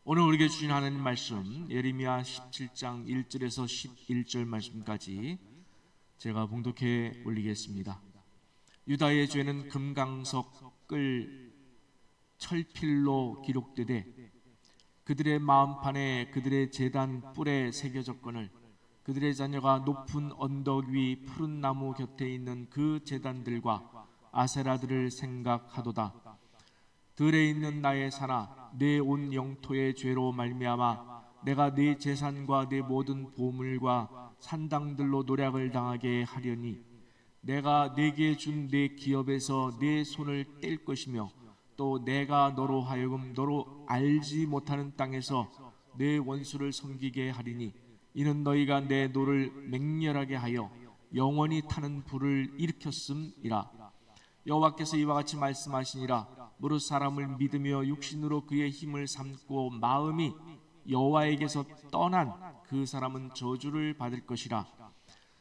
오늘 우리에게 주신 하나님 말씀 예레미야 17장 1절에서 11절 말씀까지 제가 봉독해 올리겠습니다. 유다의 죄는 금강석 끌 철필로 기록되되 그들의 마음판에 그들의 제단 뿔에 새겨졌거늘 그들의 자녀가 높은 언덕 위 푸른 나무 곁에 있는 그 제단들과 아세라들을 생각하도다. 들에 있는 나의 산아, 내 온 영토의 죄로 말미암아 내가 네 재산과 네 모든 보물과 산당들로 노략을 당하게 하려니 내가 네게 준 네 기업에서 네 손을 뗄 것이며 또 내가 너로 하여금 너로 알지 못하는 땅에서 내 원수를 섬기게 하리니 이는 너희가 내 노를 맹렬하게 하여 영원히 타는 불을 일으켰음이라. 여호와께서 이와 같이 말씀하시니라. 무릇 사람을 믿으며 육신으로 그의 힘을 삼고 마음이 여호와에게서 떠난 그 사람은 저주를 받을 것이라.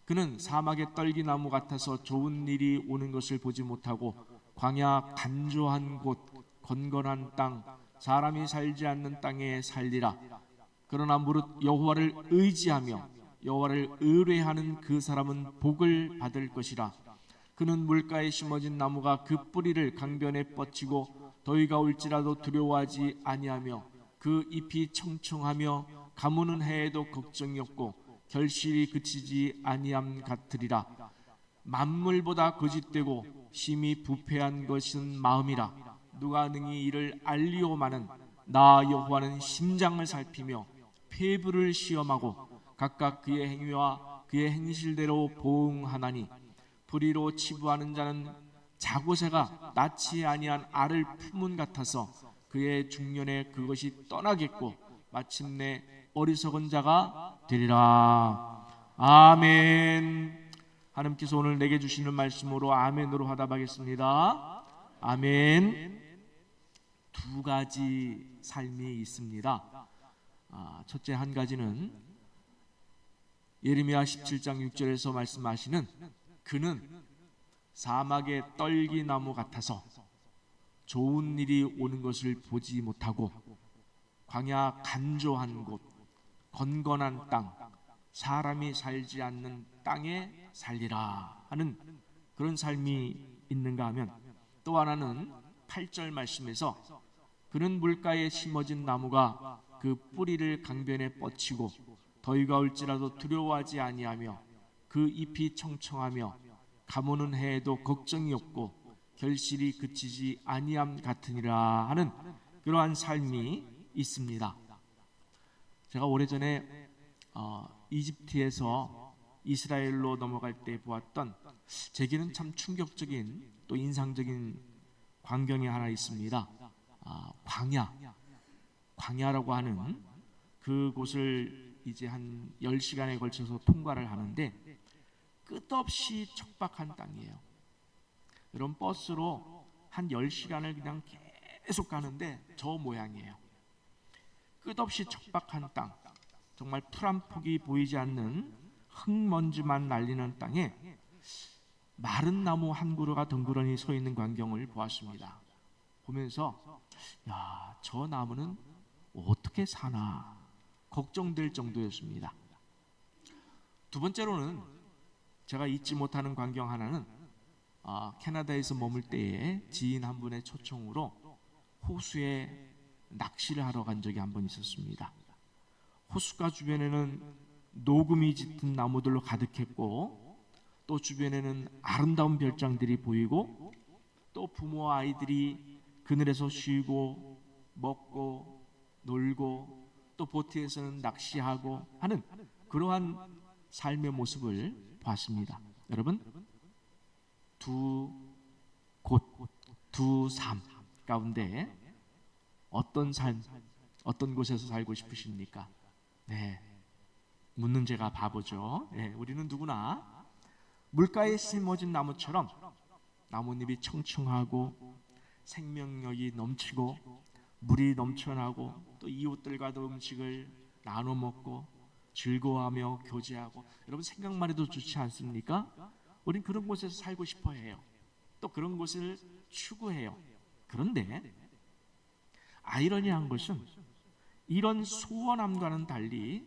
그는 사막의 떨기나무 같아서 좋은 일이 오는 것을 보지 못하고 광야 간조한 곳 건건한 땅 사람이 살지 않는 땅에 살리라. 그러나 무릇 여호와를 의지하며 여호와를 의뢰하는 그 사람은 복을 받을 것이라. 그는 물가에 심어진 나무가 그 뿌리를 강변에 뻗치고 더위가 올지라도 두려워하지 아니하며 그 잎이 청청하며 가무는 해에도 걱정이 없고 결실이 그치지 아니함 같으리라. 만물보다 거짓되고 심히 부패한 것은 마음이라. 누가 능히 이를 알리오마는 나 여호와는 심장을 살피며 폐부를 시험하고 각각 그의 행위와 그의 행실대로 보응하나니 불의로 치부하는 자는 자고새가 낳지 아니한 알을 품은 같아서 그의 중년에 그것이 떠나겠고 마침내 어리석은 자가 되리라. 아멘. 하나님께서 오늘 내게 주시는 말씀으로 아멘으로 화답하겠습니다. 아멘. 두 가지 삶이 있습니다. 첫째 한 가지는 예레미야 17장 6절에서 말씀하시는 그는 사막의 떨기나무 같아서 좋은 일이 오는 것을 보지 못하고 광야 간조한 곳 건건한 땅 사람이 살지 않는 땅에 살리라 하는 그런 삶이 있는가 하면, 또 하나는 8절 말씀에서 그는 물가에 심어진 나무가 그 뿌리를 강변에 뻗치고 더위가 올지라도 두려워하지 아니하며 그 잎이 청청하며 가무는 해에도 걱정이 없고 결실이 그치지 아니함 같으니라 하는 그러한 삶이 있습니다. 제가 오래전에 이집트에서 이스라엘로 넘어갈 때 보았던 제게는 참 충격적인 또 인상적인 광경이 하나 있습니다. 광야라고 하는 그곳을 이제 한 10시간에 걸쳐서 통과를 하는데 끝없이 척박한 땅이에요. 여러분, 버스로 한 10시간을 그냥 계속 가는데 저 모양이에요. 끝없이 척박한 땅, 정말 풀 한 폭이 보이지 않는 흙먼지만 날리는 땅에 마른 나무 한 그루가 덩그러니 서 있는 광경을 보았습니다. 보면서 저 나무는 어떻게 사나 걱정될 정도였습니다. 두 번째로는 제가 잊지 못하는 광경 하나는 캐나다에서 머물 때에 지인 한 분의 초청으로 호수에 낚시를 하러 간 적이 한 번 있었습니다. 호숫가 주변에는 녹음이 짙은 나무들로 가득했고 또 주변에는 아름다운 별장들이 보이고 또 부모와 아이들이 그늘에서 쉬고 먹고 놀고 또 보트에서는 낚시하고 하는 그러한 삶의 모습을 봤습니다. 여러분, 두 삶 가운데 어떤 삶, 어떤 곳에서 살고 싶으십니까? 네, 묻는 제가 바보죠. 네, 우리는 누구나 물가에 심어진 나무처럼 나뭇잎이 청청하고 생명력이 넘치고 물이 넘쳐나고 또 이웃들과도 음식을 나눠 먹고 즐거워하며 교제하고, 여러분 생각만 해도 좋지 않습니까? 우린 그런 곳에서 살고 싶어 해요. 또 그런 곳을 추구해요. 그런데 아이러니한 것은 이런 소원함과는 달리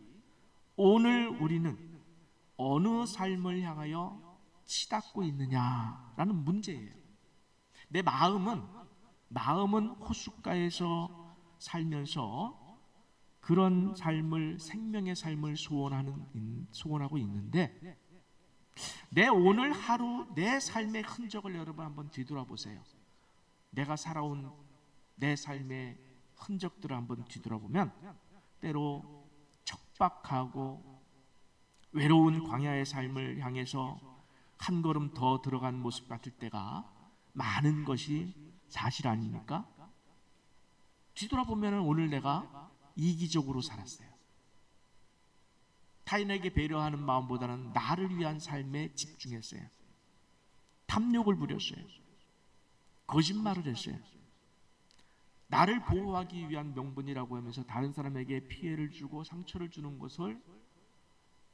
오늘 우리는 어느 삶을 향하여 치닫고 있느냐라는 문제예요. 내 마음은 호숫가에서 살면서 그런 삶을, 생명의 삶을 소원하고 있는데, 내 오늘 하루 내 삶의 흔적을 여러분 한번 뒤돌아보세요. 내가 살아온 내 삶의 흔적들을 한번 뒤돌아보면 때로 척박하고 외로운 광야의 삶을 향해서 한 걸음 더 들어간 모습 같을 때가 많은 것이 사실 아닙니까? 뒤돌아보면 오늘 내가 이기적으로 살았어요. 타인에게 배려하는 마음보다는 나를 위한 삶에 집중했어요. 탐욕을 부렸어요. 거짓말을 했어요. 나를 보호하기 위한 명분이라고 하면서 다른 사람에게 피해를 주고 상처를 주는 것을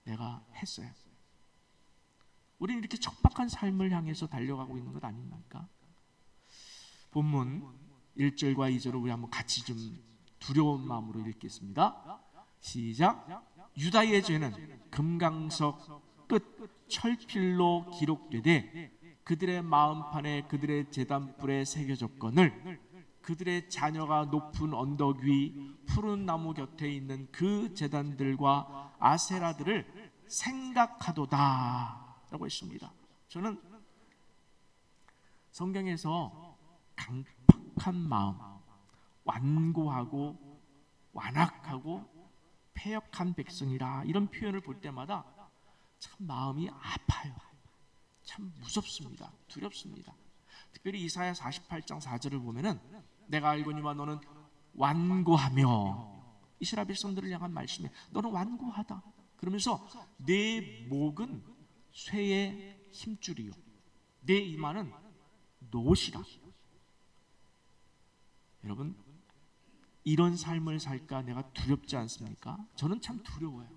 내가 했어요. 우리는 이렇게 척박한 삶을 향해서 달려가고 있는 것 아닙니까? 본문 1절과 2절을 우리 한번 같이 좀 두려운 마음으로 읽겠습니다. 시작. 유다의 죄는 금강석 끝 철필로 기록되되 그들의 마음판에 그들의 제단불에 새겨졌거늘 그들의 자녀가 높은 언덕 위 푸른 나무 곁에 있는 그 제단들과 아세라들을 생각하도다 라고 했습니다. 저는 성경에서 강팍한 마음, 완고하고 완악하고 패역한 백성이라 이런 표현을 볼 때마다 참 마음이 아파요. 참 무섭습니다. 두렵습니다. 특별히 이사야 48장 4절을 보면은 내가 알거니와 너는 완고하며, 이스라엘 백성들을 향한 말씀이 너는 완고하다. 그러면서 내 목은 쇠의 힘줄이요 내 이마는 노시라. 여러분, 이런 삶을 살까 내가 두렵지 않습니까? 저는 참 두려워요.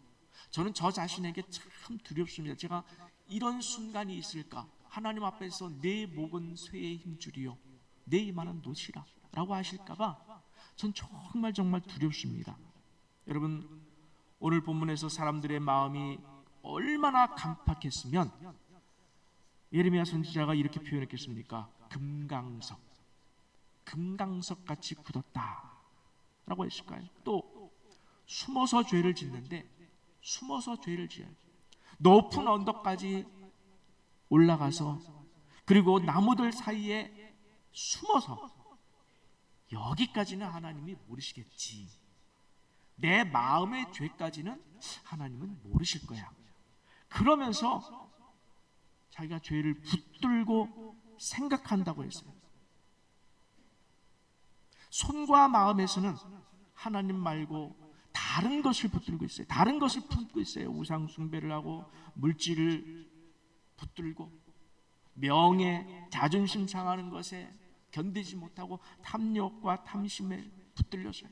저는 저 자신에게 참 두렵습니다. 제가 이런 순간이 있을까? 하나님 앞에서 내 목은 쇠의 힘줄이요 내 이마는 노시라 라고 하실까봐 전 정말 두렵습니다. 여러분, 오늘 본문에서 사람들의 마음이 얼마나 강팍했으면 예레미야 선지자가 이렇게 표현했겠습니까? 금강석같이 굳었다 라고 했을까요? 또 숨어서 죄를 짓는데, 숨어서 죄를 지어요. 높은 언덕까지 올라가서 그리고 나무들 사이에 숨어서 여기까지는 하나님이 모르시겠지, 내 마음의 죄까지는 하나님은 모르실 거야, 그러면서 자기가 죄를 붙들고 생각한다고 했어요. 손과 마음에서는 하나님 말고 다른 것을 붙들고 있어요. 다른 것을 품고 있어요. 우상 숭배를 하고 물질을 붙들고 명예, 자존심 상하는 것에 견디지 못하고 탐욕과 탐심에 붙들려서요.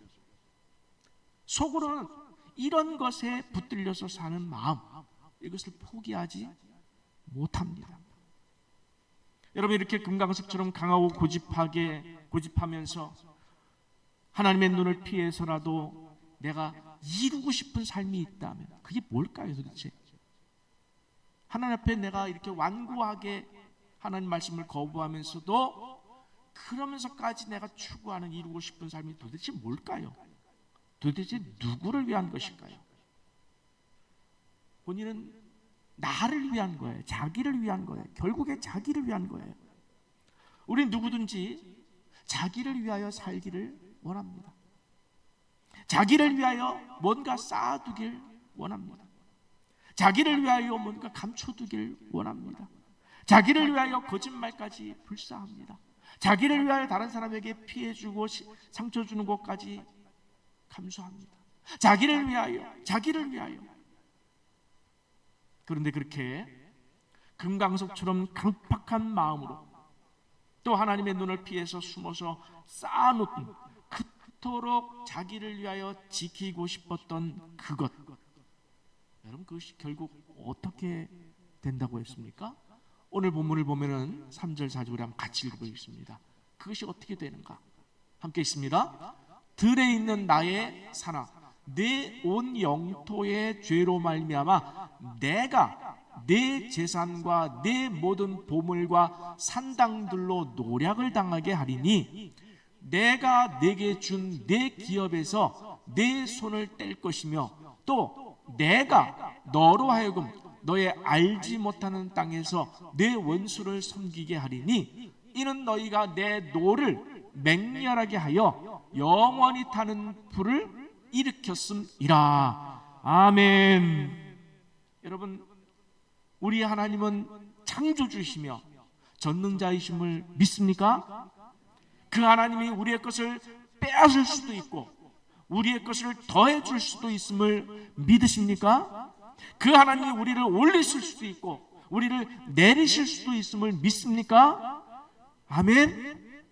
속으로는 이런 것에 붙들려서 사는 마음, 이것을 포기하지 못합니다. 여러분, 이렇게 금강석처럼 강하고 고집하면서 하나님의 눈을 피해서라도 내가 이루고 싶은 삶이 있다면 그게 뭘까요 도대체? 하나님 앞에 내가 이렇게 완고하게 하나님 말씀을 거부하면서도 그러면서까지 내가 추구하는 이루고 싶은 삶이 도대체 뭘까요? 도대체 누구를 위한 것일까요? 본인은 나를 위한 거예요. 자기를 위한 거예요. 결국에 자기를 위한 거예요. 우린 누구든지 자기를 위하여 살기를 원합니다. 자기를 위하여 뭔가 쌓아두길 원합니다. 자기를 위하여 뭔가 감춰두길 원합니다. 자기를 위하여 거짓말까지 불사합니다. 자기를 위하여 다른 사람에게 피해주고 상처 주는 것까지 감수합니다. 자기를 위하여. 그런데 그렇게 금강석처럼 강팍한 마음으로 또 하나님의 눈을 피해서 숨어서 쌓아놓던, 그토록 자기를 위하여 지키고 싶었던 그것, 여러분, 그것이 결국 어떻게 된다고 했습니까? 오늘 본문을 보면은 3절 4절에 한번 같이 읽어보겠습니다. 그것이 어떻게 되는가? 함께 있습니다. 들에 있는 나의 산아, 내 온 영토의 죄로 말미암아 내가 내 재산과 내 모든 보물과 산당들로 노략을 당하게 하리니 내가 내게 준 내 기업에서 내 손을 뗄 것이며 또 내가 너로 하여금 너의 알지 못하는 땅에서 내 원수를 섬기게 하리니 이는 너희가 내 노를 맹렬하게 하여 영원히 타는 불을 일으켰음이라. 아멘. 여러분, 우리 하나님은 창조주이시며 전능자이심을 믿습니까? 그 하나님이 우리의 것을 빼앗을 수도 있고 우리의 것을 더해 줄 수도 있음을 믿으십니까? 그 하나님이 우리를 올리실 수도 있고 우리를 내리실 수도 있음을 믿습니까? 아멘.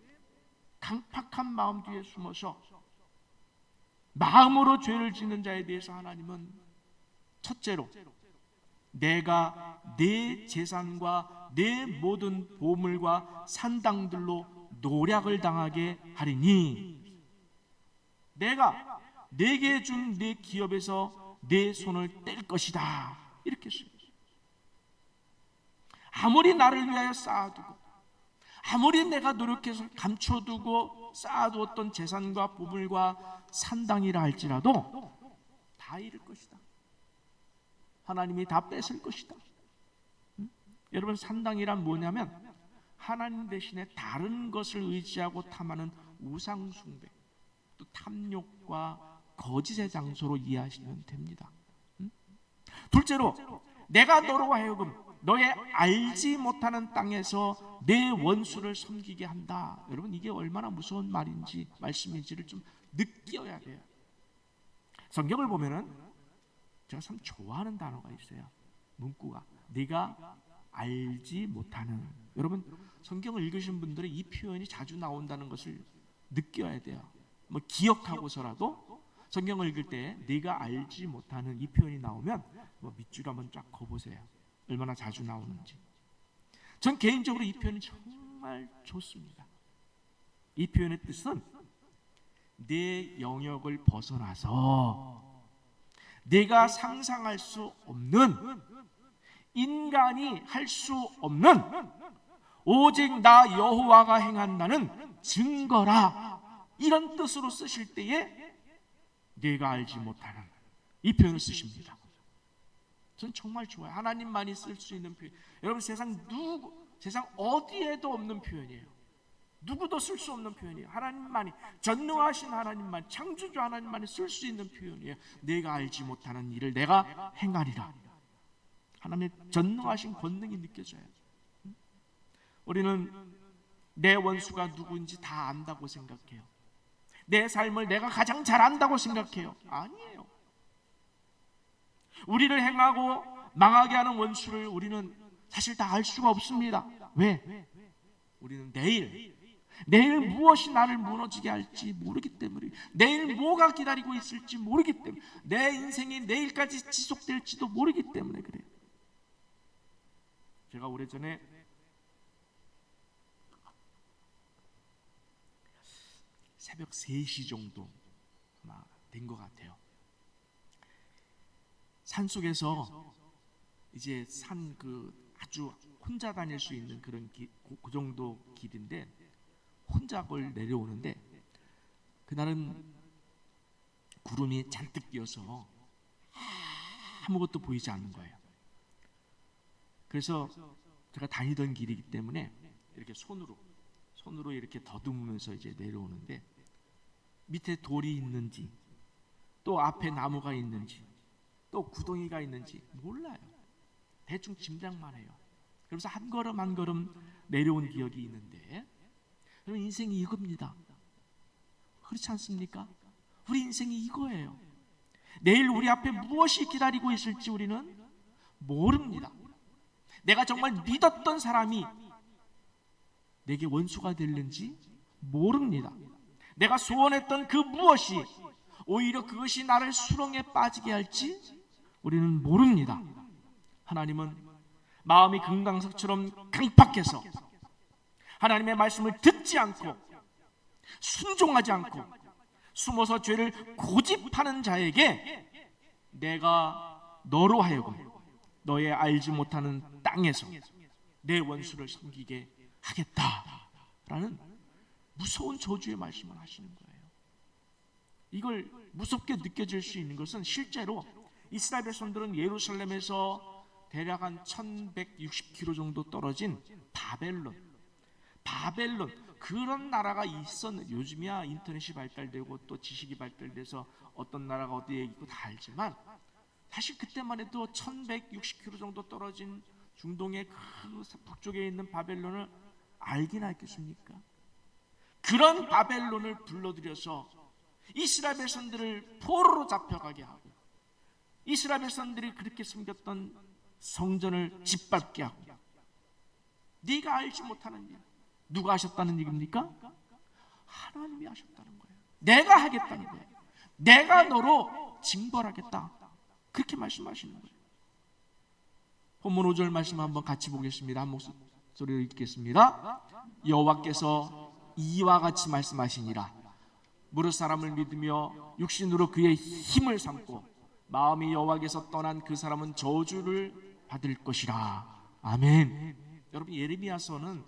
강팍한 마음 뒤에 숨어서 마음으로 죄를 짓는 자에 대해서 하나님은 첫째로 내가 내 재산과 내 모든 보물과 산당들로 노략을 당하게 하리니 내가 내게 준 내 기업에서 내 손을 뗄 것이다. 이렇게 했어요. 아무리 나를 위하여 쌓아두고 아무리 내가 노력해서 감춰두고 쌓아두었던 재산과 보물과 산당이라 할지라도 다 잃을 것이다. 하나님이 다 뺏을 것이다. 여러분, 산당이란 뭐냐면 하나님 대신에 다른 것을 의지하고 탐하는 우상숭배, 또 탐욕과 거짓의 장소로 이해하시면 됩니다. 둘째로 내가 너로 하여금 너의 알지 못하는 땅에서 내 원수를 섬기게 한다. 여러분, 이게 얼마나 무서운 말인지 말씀인지를 좀 느껴야 돼요. 성경을 보면은 제가 참 좋아하는 단어가 있어요. 문구가 네가 알지 못하는. 여러분, 성경을 읽으신 분들은 이 표현이 자주 나온다는 것을 느껴야 돼요. 뭐 기억하고서라도 성경을 읽을 때 네가 알지 못하는 이 표현이 나오면 뭐 밑줄 한번 쫙 그어보세요. 얼마나 자주 나오는지. 전 개인적으로 이 표현이 정말 좋습니다. 이 표현의 뜻은 내 영역을 벗어나서 내가 상상할 수 없는, 인간이 할 수 없는, 오직 나 여호와가 행한다는 증거라. 이런 뜻으로 쓰실 때에 내가 알지 못하는 이 표현을 쓰십니다. 전 정말 좋아요. 하나님만이 쓸 수 있는 표현. 여러분, 세상 어디에도 없는 표현이에요. 누구도 쓸 수 없는 표현이에요. 하나님만이, 전능하신 하나님만, 창조주 하나님만이 쓸 수 있는 표현이에요. 내가 알지 못하는 일을 내가 행하리라. 하나님의 전능하신 권능이 느껴져요. 우리는 내 원수가 누구인지 다 안다고 생각해요. 내 삶을 내가 가장 잘 안다고 생각해요. 아니에요. 우리를 행하고 망하게 하는 원수를 우리는 사실 다 알 수가 없습니다. 왜? 우리는 내일 무엇이 나를 무너지게 할지 모르기 때문에, 내일 뭐가 기다리고 있을지 모르기 때문에, 내 인생이 내일까지 지속될지도 모르기 때문에 그래요. 제가 오래전에 새벽 3시 정도 아마 된 것 같아요. 산속에서 이제 산 아주 혼자 다닐 수 있는 그런 그 정도 길인데 혼자 그걸 내려오는데 그날은 구름이 잔뜩 끼어서 아무것도 보이지 않는 거예요. 그래서 제가 다니던 길이기 때문에 이렇게 손으로 이렇게 더듬으면서 이제 내려오는데 밑에 돌이 있는지 또 앞에 나무가 있는지 또 구덩이가 있는지 몰라요. 대충 짐작만 해요. 그러면서 한 걸음 한 걸음 내려온 기억이 있는데, 여러분, 인생이 이겁니다. 그렇지 않습니까? 우리 인생이 이거예요. 내일 우리 앞에 무엇이 기다리고 있을지 우리는 모릅니다. 내가 정말 믿었던 사람이 내게 원수가 될는지 모릅니다. 내가 소원했던 그 무엇이 오히려 그것이 나를 수렁에 빠지게 할지 우리는 모릅니다. 하나님은 마음이 금강석처럼 강팍해서 하나님의 말씀을 듣지 않고 순종하지 않고 숨어서 죄를 고집하는 자에게 내가 너로 하여금 너의 알지 못하는 땅에서 내 원수를 섬기게 하겠다라는 무서운 저주의 말씀을 하시는 거예요. 이걸 무섭게 느껴질 수 있는 것은 실제로 이스라엘 백성들은 예루살렘에서 대략 한 1160km 정도 떨어진 바벨론 그런 나라가 있었는, 요즘이야 인터넷이 발달되고 또 지식이 발달돼서 어떤 나라가 어디에 있고 다 알지만 사실 그때만 해도 1160km 정도 떨어진 중동의 그 북쪽에 있는 바벨론을 알긴 알겠습니까? 그런 바벨론을 불러들여서 이스라엘 백성들을 포로로 잡혀가게 하고 이스라엘 백성들이 그렇게 숨겼던 성전을 짓밟게 하고, 네가 알지 못하는 일, 누가 하셨다는 얘기입니까? 하나님이 하셨다는 거예요. 내가 하겠다는 거예요. 내가 너로 징벌하겠다, 그렇게 말씀하시는 거예요. 본문 5절 말씀 한번 같이 보겠습니다. 한 목소리로 읽겠습니다. 여호와께서 이와 같이 말씀하시니라. 무릇 사람을 믿으며 육신으로 그의 힘을 삼고 마음이 여호와께서 떠난 그 사람은 저주를 받을 것이라. 아멘. 여러분, 예레미야서는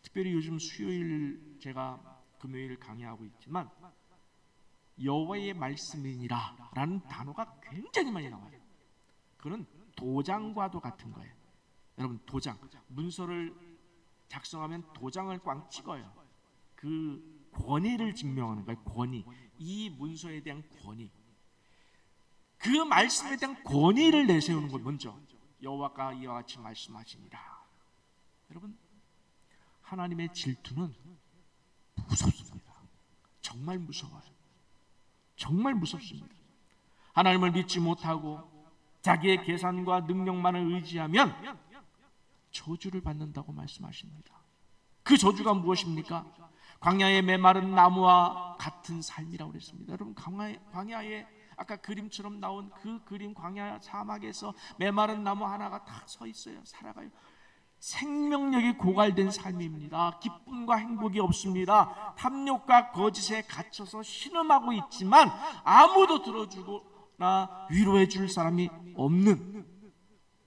특별히 요즘 수요일 제가 금요일 강의하고 있지만 여호와의 말씀이니라 라는 단어가 굉장히 많이 나와요. 그는 도장과도 같은 거예요. 여러분, 도장, 문서를 작성하면 도장을 꽝 찍어요. 그 권위를 증명하는 거예요. 권위, 이 문서에 대한 권위, 그 말씀에 대한 권위를 내세우는 것. 먼저 여호와가 이와 같이 말씀하시니라. 여러분, 하나님의 질투는 무섭습니다. 정말 무서워요. 정말 무섭습니다. 하나님을 믿지 못하고 자기의 계산과 능력만을 의지하면 저주를 받는다고 말씀하십니다. 그 저주가 무엇입니까? 광야의 메마른 나무와 같은 삶이라고 그랬습니다. 여러분, 광야에 아까 그림처럼 나온 그 그림, 광야 사막에서 메마른 나무 하나가 딱 서 있어요. 살아가요. 생명력이 고갈된 삶입니다. 기쁨과 행복이 없습니다. 탐욕과 거짓에 갇혀서 신음하고 있지만 아무도 들어주거나 위로해 줄 사람이 없는,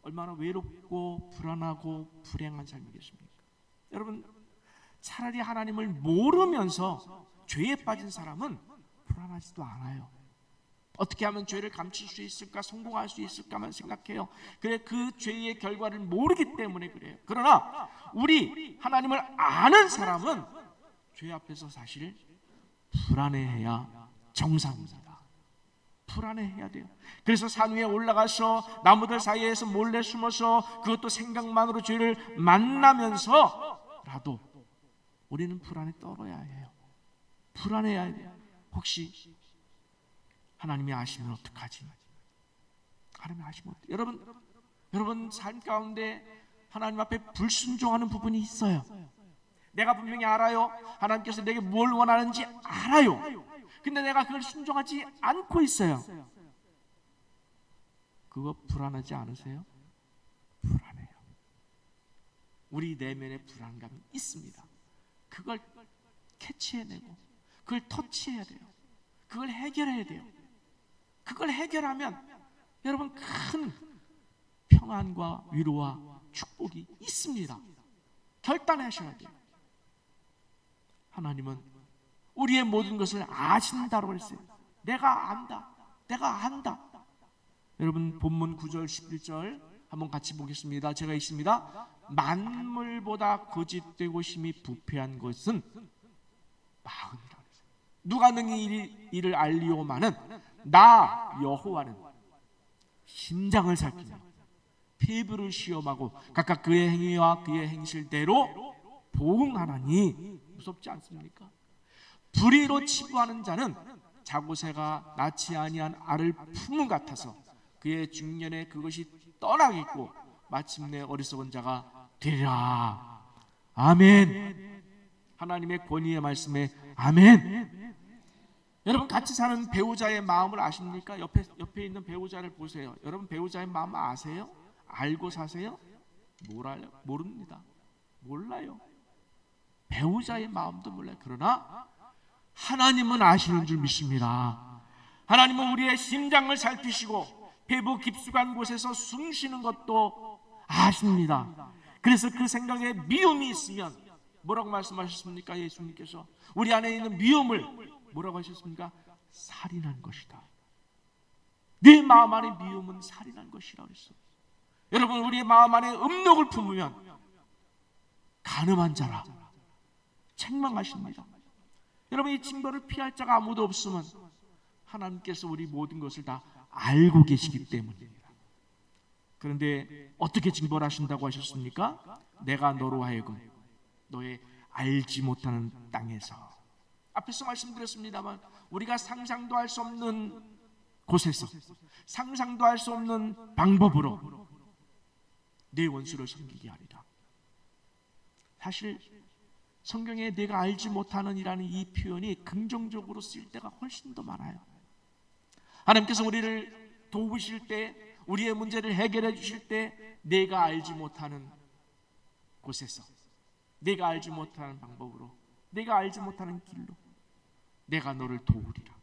얼마나 외롭고 불안하고 불행한 삶이겠습니까? 여러분, 차라리 하나님을 모르면서 죄에 빠진 사람은 불안하지도 않아요. 어떻게 하면 죄를 감출 수 있을까, 성공할 수 있을까만 생각해요. 그래, 그 죄의 결과를 모르기 때문에 그래요. 그러나 우리 하나님을 아는 사람은 죄 앞에서 사실 불안해해야 정상입니다. 불안해해야 돼요. 그래서 산 위에 올라가서 나무들 사이에서 몰래 숨어서 그것도 생각만으로 죄를 만나면서라도 우리는 불안에 떨어야 해요. 불안해야 해요. 혹시 하나님이 아시면 어떡하지? 하나님이 아시면 어떡하지? 여러분 삶 가운데 하나님 앞에 불순종하는 부분이 있어요. 내가 분명히 알아요. 하나님께서 내게 뭘 원하는지 알아요. 근데 내가 그걸 순종하지 않고 있어요. 그거 불안하지 않으세요? 불안해요. 우리 내면에 불안감이 있습니다. 그걸 캐치해내고 그걸 터치해야 돼요. 그걸 해결해야 돼요. 그걸 해결하면 여러분 큰 평안과 위로와 축복이 있습니다. 결단하셔야 돼요. 하나님은 우리의 모든 것을 아신다고 했어요. 내가 안다. 내가 안다. 여러분, 본문 9절 11절 한번 같이 보겠습니다. 제가 읽습니다. 만물보다 거짓되고 심히 부패한 것은 마음이라. 누가 능히 이를 알리오마는 나 여호와는 심장을 살피며 피부를 시험하고 각각 그의 행위와 그의 행실대로 보응하나니. 무섭지 않습니까? 불의로 치부하는 자는 자고새가 낳지 아니한 알을 품은 같아서 그의 중년에 그것이 떠나겠고 마침내 어리석은 자가 되리라. 아멘. 하나님의 권위의 말씀에 아멘. 여러분, 같이 사는 배우자의 마음을 아십니까? 옆에 있는 배우자를 보세요. 여러분, 배우자의 마음 아세요? 알고 사세요? 몰라요? 모릅니다. 몰라요. 배우자의 마음도 몰라요. 그러나 하나님은 아시는 줄 믿습니다. 하나님은 우리의 심장을 살피시고 배부 깊숙한 곳에서 숨 쉬는 것도 아십니다. 그래서 그 생각에 미움이 있으면 뭐라고 말씀하셨습니까? 예수님께서 우리 안에 있는 미움을 뭐라고 하셨습니까? 살인한 것이다. 내 마음 안에 미움은 살인한 것이라고 했어요. 여러분, 우리의 마음 안에 음욕을 품으면 간음한 자라 책망하십니다. 여러분, 이 징벌을 피할 자가 아무도 없으면 하나님께서 우리 모든 것을 다 알고 계시기 때문입니다. 그런데 어떻게 징벌하신다고 하셨습니까? 내가 너로 하여금 너의 알지 못하는 땅에서, 앞에서 말씀드렸습니다만 우리가 상상도 할 수 없는 곳에서, 상상도 할 수 없는 방법으로 내 원수를 섬기게 하리라. 사실 성경에 내가 알지 못하는 이라는 이 표현이 긍정적으로 쓰일 때가 훨씬 더 많아요. 하나님께서 우리를 도우실 때, 우리의 문제를 해결해 주실 때 내가 알지 못하는 곳에서, 내가 알지 못하는 방법으로, 내가 알지 못하는 길로 내가 너를 도우리라.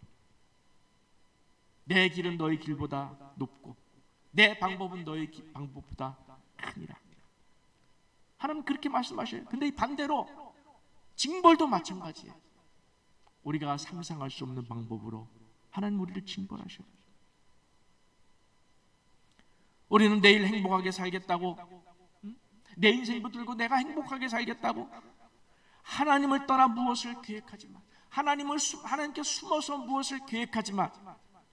내 길은 너의 길보다 높고 내 방법은 너의 방법보다 크니라. 하나님 그렇게 말씀하셔요. 근데 이 반대로 징벌도 마찬가지예요. 우리가 상상할 수 없는 방법으로 하나님 우리를 징벌하셔요. 우리는 내일 행복하게 살겠다고, 내 인생 붙들고 내가 행복하게 살겠다고 하나님을 떠나 무엇을 계획하지만, 하나님께 숨어서 무엇을 계획하지만,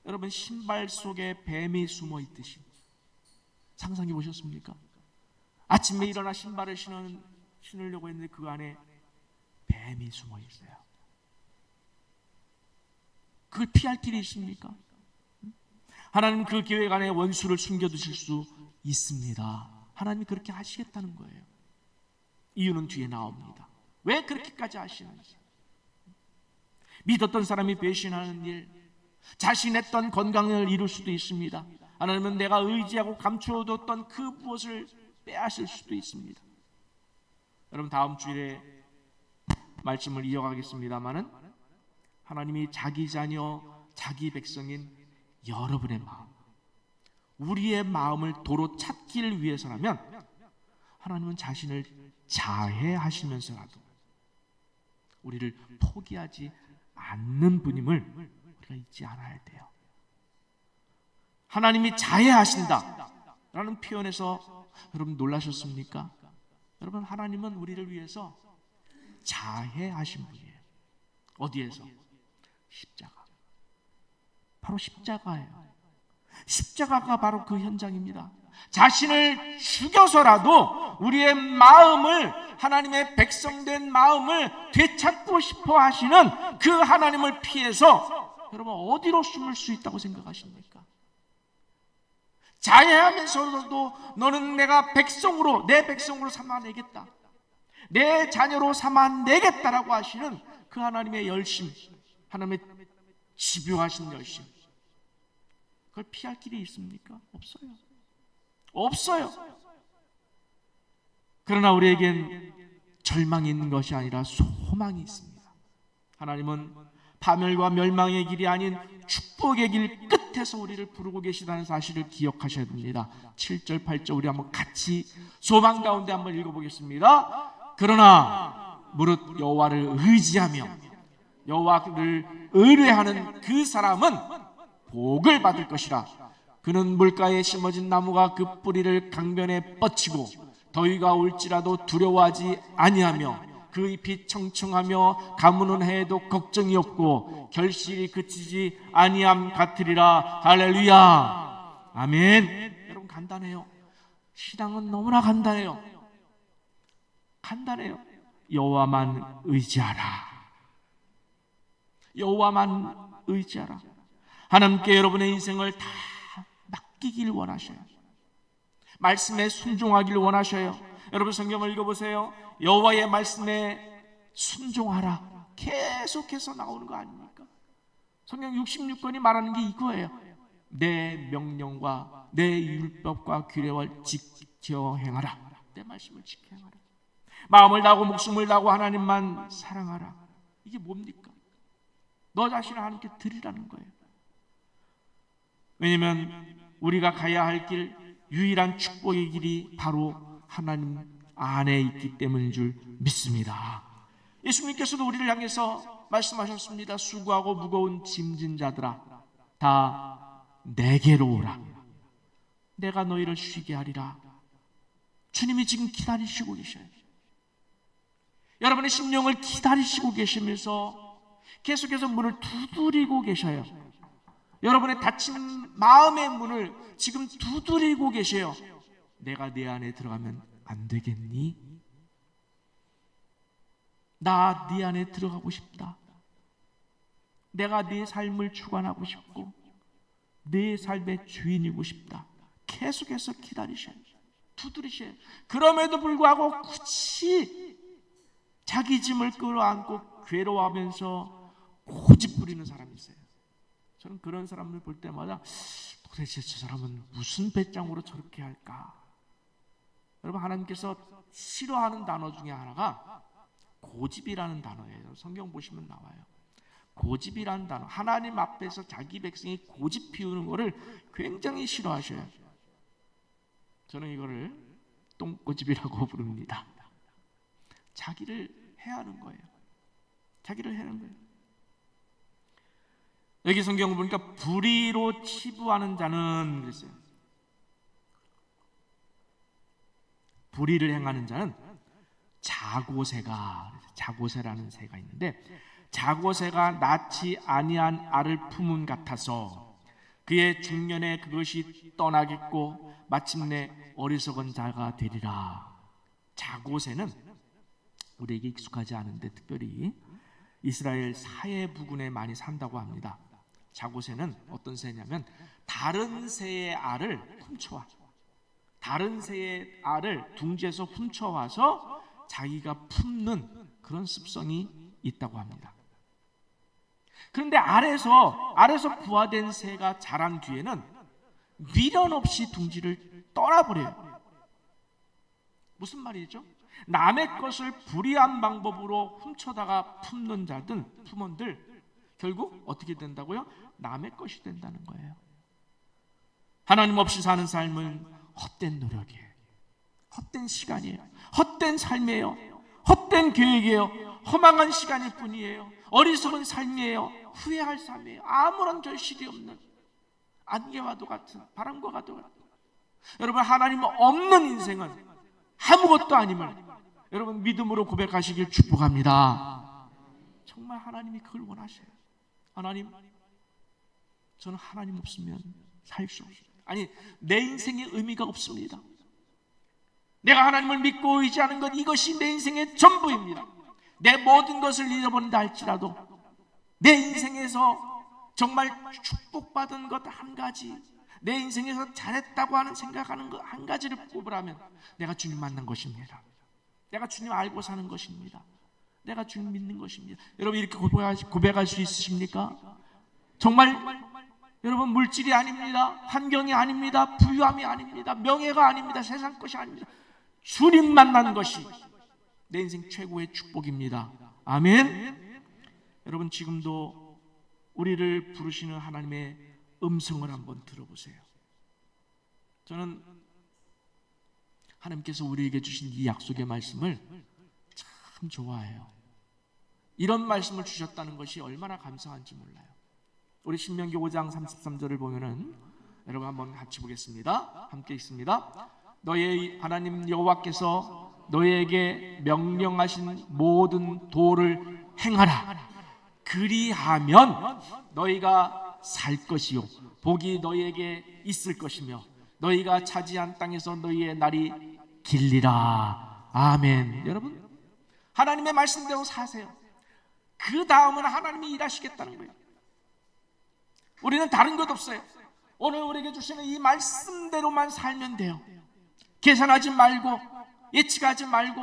여러분, 신발 속에 뱀이 숨어 있듯이 상상해 보셨습니까? 아침에 일어나 신발을 신으려고 했는데 그 안에 뱀이 숨어 있어요. 그걸 피할 길이 있습니까? 하나님은 그 계획 안에 원수를 숨겨두실 수 있습니다. 하나님이 그렇게 하시겠다는 거예요. 이유는 뒤에 나옵니다. 왜 그렇게까지 하시는지. 믿었던 사람이 배신하는 일, 자신했던 건강을 이룰 수도 있습니다. 하나님은 내가 의지하고 감추어뒀던 그 무엇을 빼앗을 수도 있습니다. 여러분, 다음 주일에 말씀을 이어가겠습니다마는 하나님이 자기 자녀, 자기 백성인 여러분의 마음, 우리의 마음을 도로 찾기를 위해서라면 하나님은 자신을 자해하시면서라도 우리를 포기하지 않는 분임을 우리가 잊지 않아야 돼요. 하나님이 자해하신다 라는 표현에서 여러분 놀라셨습니까? 여러분, 하나님은 우리를 위해서 자해하신 분이에요. 어디에서? 십자가. 바로 십자가예요. 십자가가 바로 그 현장입니다. 자신을 죽여서라도 우리의 마음을, 하나님의 백성된 마음을 되찾고 싶어 하시는 그 하나님을 피해서 여러분 어디로 숨을 수 있다고 생각하십니까? 자해하면서도 너는 내가 백성으로, 내 백성으로 삼아내겠다, 내 자녀로 삼아내겠다라고 하시는 그 하나님의 열심, 하나님의 집요하신 열심, 그걸 피할 길이 있습니까? 없어요. 없어요. 그러나 우리에겐 절망이 있는 것이 아니라 소망이 있습니다. 하나님은 파멸과 멸망의 길이 아닌 축복의 길 끝에서 우리를 부르고 계시다는 사실을 기억하셔야 됩니다. 7절 8절 우리 한번 같이 소망 가운데 한번 읽어보겠습니다. 그러나 무릇 여호와를 의지하며 여호와를 의뢰하는 그 사람은 복을 받을 것이라. 그는 물가에 심어진 나무가 그 뿌리를 강변에 뻗치고 더위가 올지라도 두려워하지 아니하며 그 잎이 청청하며 가무는 해에도 걱정이 없고 결실이 그치지 아니함 같으리라. 할렐루야. 아멘. 여러분, 간단해요. 신앙은 너무나 간단해요. 간단해요. 여호와만 의지하라. 여호와만 의지하라. 하나님께 여러분의 인생을 다 맡기길 원하셔요. 말씀에 순종하길 원하셔요. 여러분, 성경을 읽어보세요. 여호와의 말씀에 순종하라 계속해서 나오는 거 아닙니까? 성경 66권이 말하는 게 이거예요. 내 명령과 내 율법과 규례를 지켜 행하라. 내 말씀을 지켜 행하라. 마음을 다하고 목숨을 다하고 하나님만 사랑하라. 이게 뭡니까? 너 자신을 하나님께 드리라는 거예요. 왜냐하면 우리가 가야 할 길, 유일한 축복의 길이 바로 하나님 안에 있기 때문인 줄 믿습니다. 예수님께서도 우리를 향해서 말씀하셨습니다. 수고하고 무거운 짐진 자들아, 다 내게로 오라. 내가 너희를 쉬게 하리라. 주님이 지금 기다리시고 계셔요. 여러분의 심령을 기다리시고 계시면서 계속해서 문을 두드리고 계셔요. 여러분의 닫힌 마음의 문을 지금 두드리고 계셔요. 내가 내 안에 들어가면 안 되겠니? 나 네 안에 들어가고 싶다. 내가 네 삶을 주관하고 싶고 네 삶의 주인이고 싶다. 계속해서 기다리셔요. 두드리셔요. 그럼에도 불구하고 굳이 자기 짐을 끌어안고 괴로워하면서 고집 부리는 사람이 있어요. 저는 그런 사람을 볼 때마다 도대체 저 사람은 무슨 배짱으로 저렇게 할까? 여러분, 하나님께서 싫어하는 단어 중에 하나가 고집이라는 단어예요. 성경 보시면 나와요. 고집이라는 단어, 하나님 앞에서 자기 백성이 고집 피우는 것을 굉장히 싫어하셔요. 저는 이거를 똥고집이라고 부릅니다. 자기를 해하는 거예요. 자기를 해하는 거예요. 여기 성경을 보니까 불의로 치부하는 자는 그랬어요. 불의를 행하는 자는 자고새라는 새가 있는데, 자고새가 낳지 아니한 알을 품은 같아서 그의 중년에 그것이 떠나겠고 마침내 어리석은 자가 되리라. 자고새는 우리에게 익숙하지 않은데 특별히 이스라엘 사해 부근에 많이 산다고 합니다. 자고새는 어떤 새냐면 다른 새의 알을 훔쳐와, 다른 새의 알을 둥지에서 훔쳐와서 자기가 품는 그런 습성이 있다고 합니다. 그런데 알에서 부화된 새가 자란 뒤에는 미련 없이 둥지를 떠나버려요. 무슨 말이죠? 남의 것을 불의한 방법으로 훔쳐다가 품는 자들, 품원들 결국 어떻게 된다고요? 남의 것이 된다는 거예요. 하나님 없이 사는 삶은 헛된 노력이에요. 헛된 시간이에요. 헛된 삶이에요. 헛된 계획이에요. 허망한 시간일 뿐이에요. 어리석은 삶이에요. 후회할 삶이에요. 아무런 결실이 없는 안개와도 같은, 바람과도 같은. 여러분, 하나님 없는 인생은 아무것도 아님을 여러분 믿음으로 고백하시길 축복합니다. 정말 하나님이 그걸 원하셔요. 하나님, 저는 하나님 없으면 살 수 없어요. 아니, 내 인생에 의미가 없습니다. 내가 하나님을 믿고 의지하는 것, 이것이 내 인생의 전부입니다. 내 모든 것을 잃어버린다 할지라도 내 인생에서 정말 축복받은 것 한 가지, 내 인생에서 잘했다고 하는 생각하는 것 한 가지를 꼽으라면 내가 주님 만난 것입니다. 내가 주님 알고 사는 것입니다. 내가 주님 믿는 것입니다. 여러분, 이렇게 고백할 수 있으십니까? 정말 여러분, 물질이 아닙니다. 환경이 아닙니다. 부유함이 아닙니다. 명예가 아닙니다. 세상 것이 아닙니다. 주님 만난 것이 내 인생 최고의 축복입니다. 아멘. 여러분, 지금도 우리를 부르시는 하나님의 음성을 한번 들어보세요. 저는 하나님께서 우리에게 주신 이 약속의 말씀을 참 좋아해요. 이런 말씀을 주셨다는 것이 얼마나 감사한지 몰라요. 우리 신명기 5장 33절을 보면은 여러분 한번 같이 보겠습니다. 함께 읽습니다. 너의 하나님 여호와께서 너에게 명령하신 모든 도를 행하라. 그리하면 너희가 살 것이요 복이 너희에게 있을 것이며 너희가 차지한 땅에서 너희의 날이 길리라. 아멘. 여러분, 하나님의 말씀대로 사세요. 그 다음은 하나님이 일하시겠다는 거예요. 우리는 다른 것 없어요. 오늘 우리에게 주시는 이 말씀대로만 살면 돼요. 계산하지 말고 예측하지 말고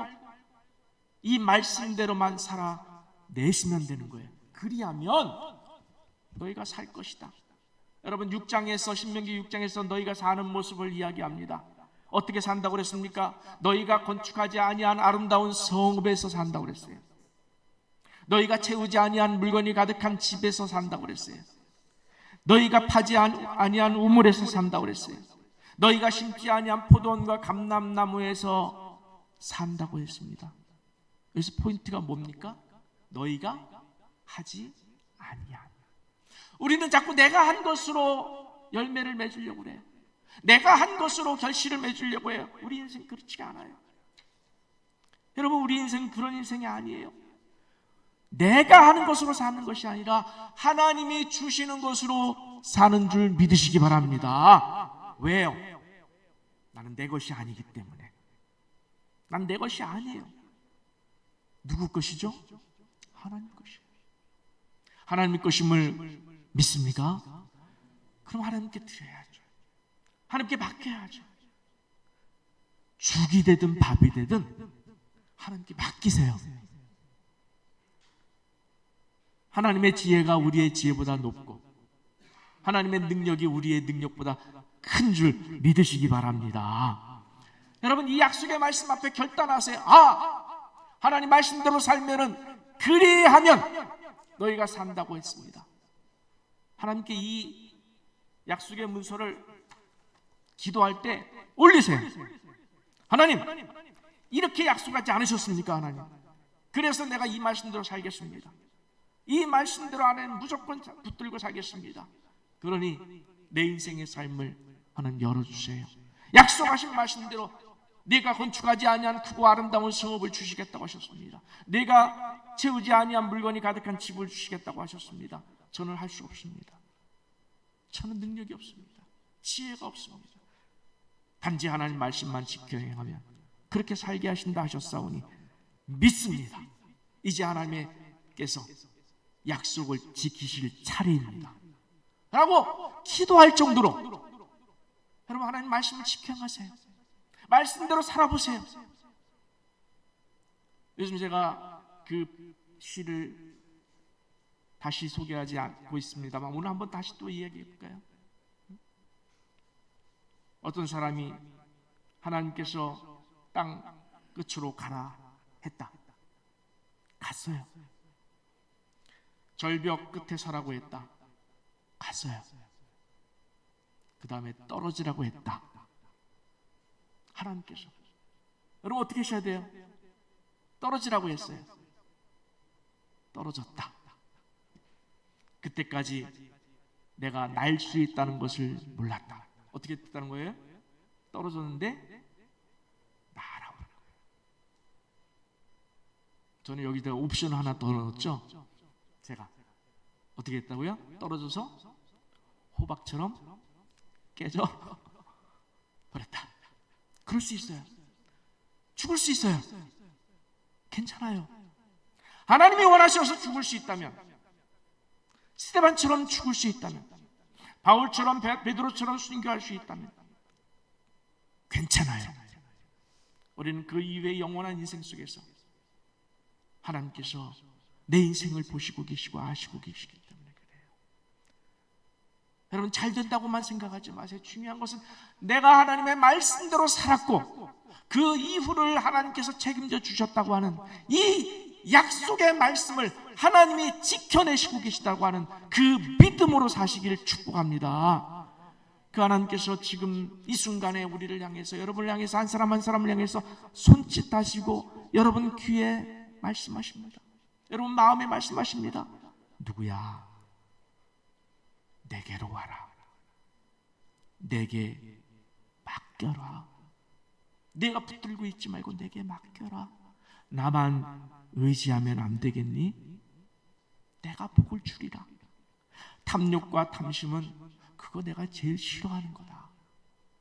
이 말씀대로만 살아내시면 되는 거예요. 그리하면 너희가 살 것이다. 여러분, 6장에서 신명기 6장에서 너희가 사는 모습을 이야기합니다. 어떻게 산다고 그랬습니까? 너희가 건축하지 아니한 아름다운 성읍에서 산다고 그랬어요. 너희가 채우지 아니한 물건이 가득한 집에서 산다고 그랬어요. 너희가 파지 아니한 우물에서 산다고 그랬어요. 너희가 심지 아니한 포도원과 감람나무에서 산다고 했습니다. 여기서 포인트가 뭡니까? 너희가 하지 아니한. 우리는 자꾸 내가 한 것으로 열매를 맺으려고 그래요. 내가 한 것으로 결실을 맺으려고 해요. 우리 인생 그렇지가 않아요. 여러분, 우리 인생은 그런 인생이 아니에요. 내가 하는 것으로 사는 것이 아니라 하나님이 주시는 것으로 사는 줄 믿으시기 바랍니다. 왜요? 나는 내 것이 아니기 때문에. 난 내 것이 아니에요. 누구 것이죠? 하나님 것이에요. 하나님 것임을 믿습니까? 그럼 하나님께 드려야죠. 하나님께 맡겨야죠. 죽이 되든 밥이 되든 하나님께 맡기세요. 하나님의 지혜가 우리의 지혜보다 높고 하나님의 능력이 우리의 능력보다 큰 줄 믿으시기 바랍니다. 여러분, 이 약속의 말씀 앞에 결단하세요. 하나님 말씀대로 살면은, 그리하면 너희가 산다고 했습니다. 하나님께 이 약속의 문서를 기도할 때 올리세요. 하나님, 이렇게 약속하지 않으셨습니까? 하나님, 그래서 내가 이 말씀대로 살겠습니다. 이 말씀대로 안에는 무조건 붙들고 살겠습니다. 그러니 내 인생의 삶을 하나님 열어주세요. 약속하신 말씀대로 내가 건축하지 아니한 크고 아름다운 성읍을 주시겠다고 하셨습니다. 내가 채우지 아니한 물건이 가득한 집을 주시겠다고 하셨습니다. 저는 할 수 없습니다. 저는 능력이 없습니다. 지혜가 없습니다. 단지 하나님 말씀만 지켜 행하면 그렇게 살게 하신다 하셨사오니 믿습니다. 이제 하나님께서 약속을 지키실 차례입니다 라고 기도할 정도로, 여러분, 하나님 말씀을 지켜 행하세요. 말씀대로 살아보세요. 요즘 제가 그 시를 다시 소개하지 않고 있습니다만 오늘 한번 다시 또 이야기해 볼까요? 어떤 사람이 하나님께서 땅 끝으로 가라 했다. 갔어요. 절벽 끝에 서라고 했다. 갔어요. 그 다음에 떨어지라고 했다. 하나님께서. 여러분, 어떻게 하셔야 돼요? 떨어지라고 했어요. 떨어졌다. 그때까지 내가 날 수 있다는 것을 몰랐다. 어떻게 됐다는 거예요? 떨어졌는데 날아오는 거예요. 저는 여기다 옵션 하나 더 넣었죠. 제가 어떻게 했다고요? 떨어져서 호박처럼 깨져 버렸다. 그럴 수 있어요. 죽을 수 있어요. 괜찮아요. 하나님이 원하셔서 죽을 수 있다면, 스데반처럼 죽을 수 있다면, 바울처럼 베드로처럼 순교할 수 있다면 괜찮아요. 우리는 그 이후의 영원한 인생 속에서 하나님께서 내 인생을 보시고 계시고 아시고 계시기 때문에 그래요. 여러분, 잘 된다고만 생각하지 마세요. 중요한 것은 내가 하나님의 말씀대로 살았고 그 이후를 하나님께서 책임져 주셨다고 하는 이 약속의 말씀을 하나님이 지켜내시고 계시다고 하는 그 믿음으로 사시기를 축복합니다. 그 하나님께서 지금 이 순간에 우리를 향해서, 여러분을 향해서, 한 사람 한 사람을 향해서 손짓하시고 여러분 귀에 말씀하십니다. 여러분 마음에 말씀하십니다. 누구야? 내게로 와라. 내게 맡겨라. 내가 붙들고 있지 말고 내게 맡겨라. 나만 의지하면 안 되겠니? 내가 복을 주리라. 탐욕과 탐심은 그거 내가 제일 싫어하는 거다.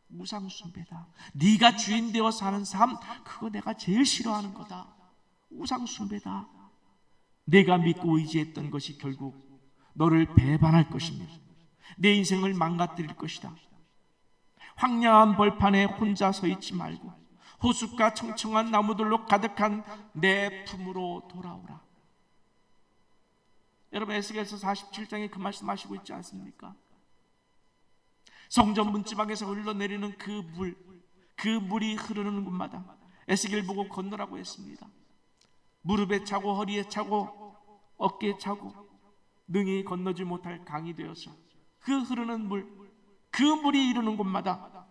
우상숭배다. 네가 주인 되어 사는 삶, 그거 내가 제일 싫어하는 거다. 우상숭배다. 내가 믿고 의지했던 것이 결국 너를 배반할 것입니다. 내 인생을 망가뜨릴 것이다. 황량한 벌판에 혼자 서 있지 말고 호숫가 청청한 나무들로 가득한 내 품으로 돌아오라. 여러분, 에스겔서 47장에 그 말씀하시고 있지 않습니까? 성전 문지방에서 흘러내리는 그 물이 흐르는 곳마다 에스겔 보고 건너라고 했습니다. 무릎에 차고 허리에 차고 어깨에 차고 능히 건너지 못할 강이 되어서 그 흐르는 물, 그 물이 이르는 곳마다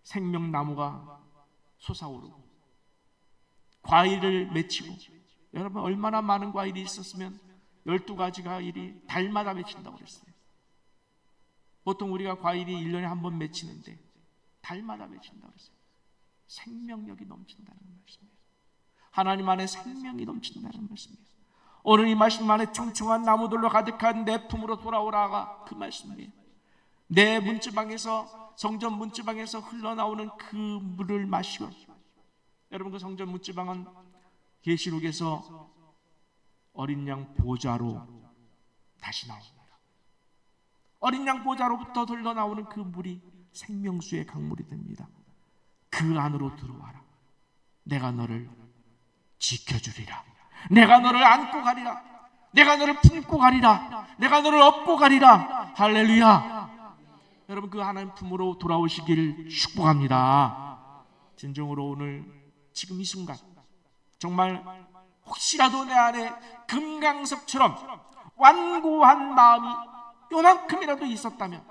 생명나무가 솟아오르고 과일을 맺히고, 여러분 얼마나 많은 과일이 있었으면 12가지 과일이 달마다 맺힌다고 그랬어요. 보통 우리가 과일이 1년에 한 번 맺히는데 달마다 맺힌다고 그랬어요. 생명력이 넘친다는 말씀이에요. 하나님 안에 생명이 넘친다는 말씀이에요. 오늘 이 말씀 안에 청청한 나무들로 가득한 내 품으로 돌아오라가 그 말씀이에요. 내 문지방에서, 성전 문지방에서 흘러나오는 그 물을 마시고, 여러분 그 성전 문지방은 계시록에서 어린 양 보좌로 다시 나옵니다. 어린 양 보좌로부터 흘러나오는 그 물이 생명수의 강물이 됩니다. 그 안으로 들어와라. 내가 너를 지켜주리라. 내가 너를 안고 가리라. 내가 너를 품고 가리라. 내가 너를 업고 가리라. 할렐루야. 여러분 그 하나님 품으로 돌아오시길 축복합니다. 진정으로 오늘 지금 이 순간 정말 혹시라도 내 안에 금강석처럼 완고한 마음이 요만큼이라도 있었다면,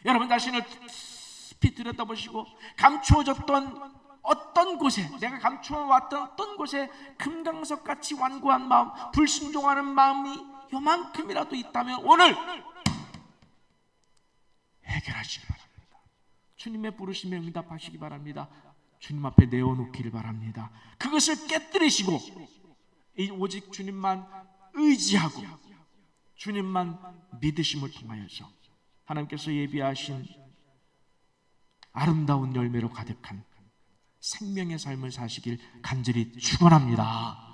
여러분 자신을 깊이 들여다보시고 감추어졌던 어떤 곳에, 내가 감추어왔던 어떤 곳에 금강석같이 완고한 마음, 불순종하는 마음이 요만큼이라도 있다면 오늘 해결하시기 바랍니다. 주님의 부르심에 응답하시기 바랍니다. 주님 앞에 내어놓기를 바랍니다. 그것을 깨뜨리시고 오직 주님만 의지하고 주님만 믿으심을 통하여서 하나님께서 예비하신 아름다운 열매로 가득한 생명의 삶을 사시길 간절히 축원합니다.